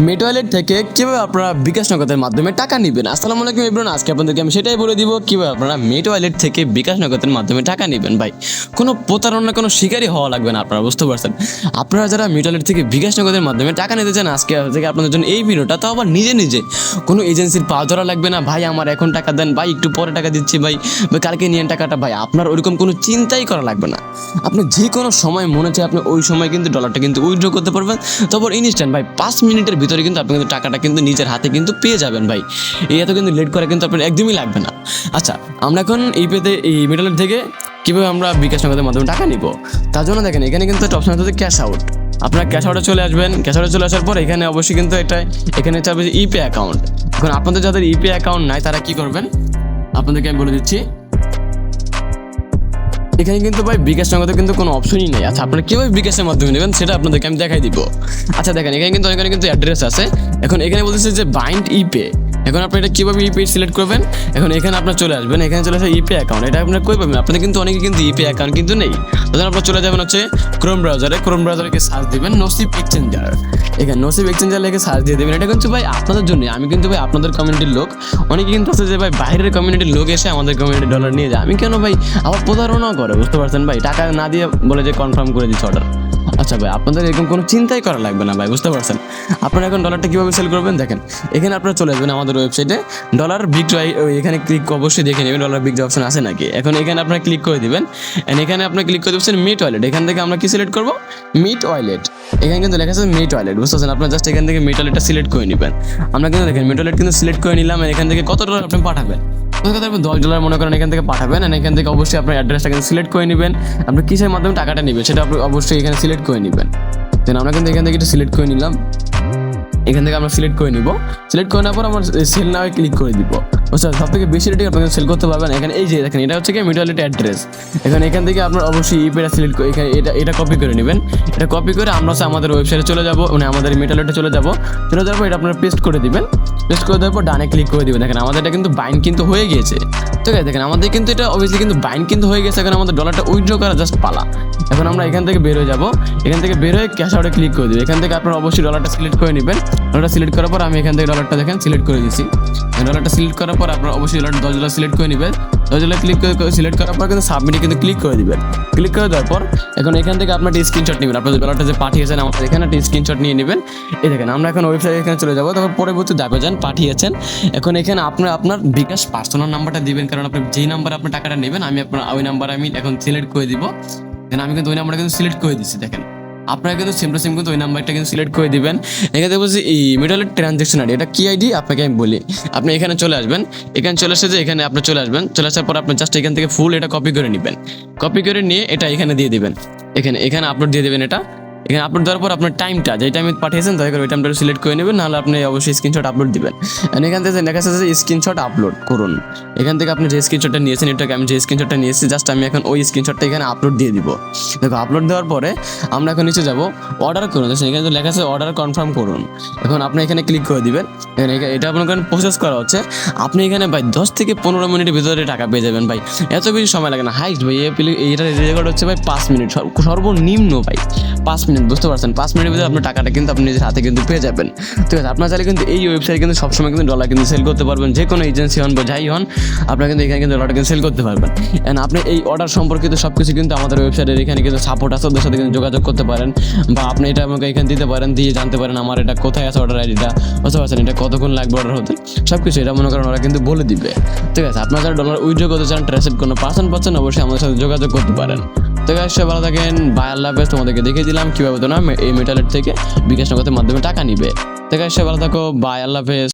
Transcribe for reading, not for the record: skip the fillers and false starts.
মেট wallet থেকে কীভাবে আপনারা বিকাশ নগদের মাধ্যমে টাকা নেবেন। আসসালামু আলাইকুম এভরিওয়ান, আজকে আপনাদেরকে আমি সেটাই বলে দিব কীভাবে আপনারা মেট ওয়ালেট থেকে বিকাশ নগদের মাধ্যমে টাকা নেবেন। ভাই কোনো প্রতারণা কোনো শিকারই হওয়া লাগবে না, আপনারা বুঝতে পারছেন। আপনারা যারা মেট ওয়ালেট থেকে বিকাশ নগদের মাধ্যমে টাকা নিতে চান, আজকে থেকে আপনাদের জন্য এই ভিডিওটা, তাও আবার নিজে নিজে, কোনো এজেন্সির পা ধরা লাগবে না। ভাই আমার এখন টাকা দেন, ভাই একটু পরে টাকা দিচ্ছি, ভাই কালকে নিয়ে টাকাটা। ভাই আপনার ওইরকম কোনো চিন্তাই করা লাগবে না। আপনি যে কোনো সময় মনে চায় আপনি ওই সময় কিন্তু ডলারটা কিন্তু উইথড্র করতে পারবেন। তারপর ইনস্ট্যান্ট ভাই 5 মিনিটের ভিতরে কিন্তু আপনি কিন্তু টাকাটা কিন্তু নিজের হাতে কিন্তু পেয়ে যাবেন। ভাই এই এত কিন্তু লেট করা কিন্তু আপনার একদমই লাগবে না। আচ্ছা, আমরা এখন এই মেট ওয়ালেট থেকে কীভাবে আমরা বিকাশ নগদের মাধ্যমে টাকা নিব, তার জন্য দেখেন এখানে কিন্তু একটা অপশন আছে ক্যাশ আউট। আপনারা ক্যাশ আউটে চলে আসবেন। ক্যাশ আউটে চলে আসার পর এখানে অবশ্যই কিন্তু এখানে চাবে ইপে অ্যাকাউন্ট। এখন আপনাদের যাদের ইপে অ্যাকাউন্ট নাই তারা কি করবেন, আপনাদেরকে আমি বলে দিচ্ছি। এখানে কিন্তু ভাই বিকাশ নগদে কিন্তু কোনো অপশনই নেই। আচ্ছা, আপনারা কীভাবে বিকাশের মাধ্যমে নেবেন সেটা আপনাদেরকে আমি দেখাই দিব। আচ্ছা দেখেন, এখানে কিন্তু অ্যাড্রেস আছে। এখন এখানে বলতেছে যে বাইন্ড ইপে। এখন আপনি এটা কীভাবে ইপে সিলেক্ট করবেন, এখন এখানে আপনার চলে আসবেন। এখানে চলে আসে ইপে অ্যাকাউন্ট। এটা আপনার কই পাবেন, আপনাদের কিন্তু অনেকে কিন্তু ইপে অ্যাকাউন্ট কিন্তু নেই। তখন আপনার চলে যাবেন হচ্ছে ক্রোম ব্রাউজারে সার্চ দিবেন নসিব এক্সচেঞ্জার। এখানে নসিব এক্সচেঞ্জার লিখে সার্চ দিয়ে দেবেন। এটা কিন্তু ভাই আপনাদের জন্য, আমি কিন্তু ভাই আপনাদের কমিউনিটির লোক। অনেকে কিন্তু আছে যে ভাই বাইরের কমিউনিটির লোক এসে আমাদের কমিউনিটি ডলার নিয়ে যায়। আমি কেন ভাই আবার প্রতারণা করে, বুঝতে পারছেন ভাই, টাকা না দিয়ে বলে যে কনফার্ম করে দিচ্ছে অর্ডার। আচ্ছা ভাই, আপনাদের এরকম কোনো চিন্তাই করা লাগবে না ভাই, বুঝতে পারছেন। আপনারা এখন ডলারটা কীভাবে সেল করবেন দেখেন, এখানে আপনারা চলে আসবেন আমাদের ওয়েবসাইটে ডলার বিগ, এখানে ক্লিক অবশ্যই দেখে নেবেন ডলার বিগ অপশন আছে নাকি। এখন এখানে আপনারা ক্লিক করে দিবেন। এখানে আপনারা ক্লিক করে দিচ্ছেন মিট ওয়ালেট। এখান থেকে আমরা কি সিলেক্ট করবো, মিট ওয়ালেট। এখানে কিন্তু লেখা আছে মিট ওয়ালেট, বুঝতে পারছেন। আপনারা জাস্ট এখান থেকে মিট ওয়ালেটটা সিলেক্ট করে নেবেন। আমরা কিন্তু দেখেন মিট ওয়ালেট কিন্তু সিলেক্ট করে নিলাম। এখান থেকে কত ডলার আপনি পাঠাবেন, $10 মনে করেন এখান থেকে পাঠাবেন। এখান থেকে অবশ্যই আপনার অ্যাড্রেসটা কিন্তু সিলেক্ট করে নেবেন। আপনি কিসের মাধ্যমে টাকাটা নেবেন সেটা আপনি অবশ্যই এখানে সিলেক্ট করে নেবেন। দেন আমরা কিন্তু এখান থেকে এটা সিলেক্ট করে নিলাম। এখান থেকে আমরা সিলেক্ট করে নিব। সিলেক্ট করে নেওয়ার পর আমরা সেল নাও ক্লিক করে দিব। বুঝতে সব থেকে বেশি রেটে আপনাকে সেল করতে পারবেন। এখানে এই যে দেখেন, এটা হচ্ছে কি মিট ওয়ালেট অ্যাড্রেস। এখান থেকে আপনার অবশ্যই ইপেটা সিলেক্ট করে এখানে এটা কপি করে নেবেন। এটা কপি করে আমরা আমাদের ওয়েবসাইটে চলে যাব, মানে আমাদের মিট ওয়ালেটে চলে যাওয়ার পর এটা আপনারা পেস্ট করে দিবেন। পেস্ট করে দেওয়ার পর ডানে ক্লিক করে দিবেন। দেখেন আমাদের এটা কিন্তু বাইন্ড কিন্তু হয়ে গিয়েছে। ঠিক আছে, দেখেন আমাদের কিন্তু এটা অবভিয়াসলি কিন্তু বাইন্ড কিন্তু হয়ে গেছে। এখন আমাদের ডলারটা উইথড্র করা জাস্ট পালা। এখন আমরা এখান থেকে বের হয়ে যাব। এখান থেকে বের হয়ে ক্যাশ আউটে ক্লিক করে দিব। এখান থেকে আপনারা অবশ্যই ডলারটা সিলেক্ট করে নেবেন। ডলারটা সিলেক্ট করার পর আমি এখান থেকে ডলারটা দেখেন সিলেক্ট করে দিচ্ছি। ডলারটা সিলেক্ট করার পর আপনারা অবশ্যই $10 সিলেক্ট করে নেবেন। $10 ক্লিক করে সিলেক্ট করার পর কিন্তু সাবমিটে কিন্তু ক্লিক করে দিবেন। ক্লিক করে দেওয়ার পর এখন এখান থেকে আপনার একটা স্ক্রিনশট নেবেন। আপনাদের ডলারটা যে পাঠিয়েছেন আমাদের এখানে একটা স্ক্রিনশট নিয়ে নেবেন। এই দেখেন আমরা এখন ওয়েবসাইটে এখানে চলে যাবো। তারপর পরবর্তী ধাপে যান পাঠিয়েছেন। এখন এখানে আপনার বিকাশ পার্সোনাল নাম্বারটা দিবেন, কারণ আপনি যেই নাম্বারে আপনার টাকাটা নেবেন আমি আপনার ওই নাম্বার আমি এখন সিলেক্ট করে দিব। আমি কিন্তু ওই নাম্বারটা কিন্তু সিলেক্ট করে দিচ্ছি। দেখেন আপনারা কিন্তু সেম টু সেম কিন্তু ওই নাম্বারটা কিন্তু সিলেক্ট করে দিবেন। এখানে বলছি এই মিট ওয়ালেট ট্রানজ্যাকশন আইডি, এটা কি আইডি আপনাকে আমি বলি। আপনি এখানে চলে আসবেন। এখানে চলে আসে যে এখানে আপনি চলে আসবেন। চলে আসার পর আপনি জাস্ট এখান থেকে ফুল এটা কপি করে নেবেন। কপি করে নিয়ে এটা এখানে দিয়ে দিবেন। এখানে আপলোড দিয়ে দেবেন। এখানে আপলোড দেওয়ার পর আপনার টাইমটা যেই টাইমে পাঠিয়েছেন দয়া করে ওই টাইমটা সিলেক্ট করে নেবেন, নাহলে আপনি অবশ্যই স্ক্রিনশট আপলোড দিবেন। এখান থেকে লেখা আছে যে স্ক্রিনশট আপলোড করুন। এখান থেকে আপনি যে স্ক্রিনশটটা নিয়েছেন, এটাকে আমি যে স্ক্রিনশটটা নিয়েছি জাস্ট আমি এখন ওই স্ক্রিনশটটা এখানে আপলোড দিয়ে দিব। দেখো আপলোড দেওয়ার পরে আমরা এখন নিচে যাব, অর্ডার করুন। এখানে তো লেখা আছে অর্ডার কনফার্ম করুন। এখন আপনি এখানে ক্লিক করে দিবেন। এটা আপনার প্রসেস করা হচ্ছে। আপনি এখানে ভাই 10 থেকে 15 মিনিটের ভিতরে টাকা পেয়ে যাবেন। ভাই এত বেশি সময় লাগে না। হাইস্ট ভাই এটা রেকর্ড হচ্ছে ভাই 5 মিনিট, সর্বনিম্ন ভাই 5 মিনিট, বুঝতে পারছেন। 5 মিনিটের ভিতরে আপনার টাকাটা কিন্তু আপনি নিজের হাতে কিন্তু পেয়ে যাবেন। ঠিক আছে, আপনার চাইলে কিন্তু এই ওয়েবসাইটে কিন্তু সবসময় কিন্তু ডলার কিন্তু সেল করতে পারবেন। যে কোনো এজেন্সি হন বা যাই হন, আপনারা কিন্তু এখানে কিন্তু ডলারটা কিন্তু সেল করতে পারবেন। অ্যান্ড আপনি এই অর্ডার সম্পর্কিত সব কিছু কিন্তু আমাদের ওয়েবসাইটের এখানে কিন্তু সাপোর্ট আছে, ওদের সাথে কিন্তু যোগাযোগ করতে পারেন। বা আপনি এটা আমাকে এখানে দিতে পারেন, দিয়ে জানতে পারেন আমার এটা কোথায় আছে অর্ডার আইডিটা, বুঝতে পারছেন, এটা কতক্ষণ লাগবে অর্ডার হতে, সব কিছু এটা মনে করেন ওরা কিন্তু বলে দিবে। ঠিক আছে, আপনারা যারা ডলার উইথড্র করতে চান, ট্রাস্টেড কোনো পার্সন পাচ্ছেন, অবশ্যই আমাদের সাথে যোগাযোগ করতে পারেন। তো গাইস সবাই ভালো থাকেন, বাই, আল্লাহ হাফেজ। তোমাদেরকে দেখিয়ে দিলাম কীভাবে তোমরা এই মিট ওয়ালেট থেকে বিকাশ নগদের মাধ্যমে টাকা নিবে। তো গাইস সবাই ভালো থাকো, বাই, আল্লাহ হাফেজ।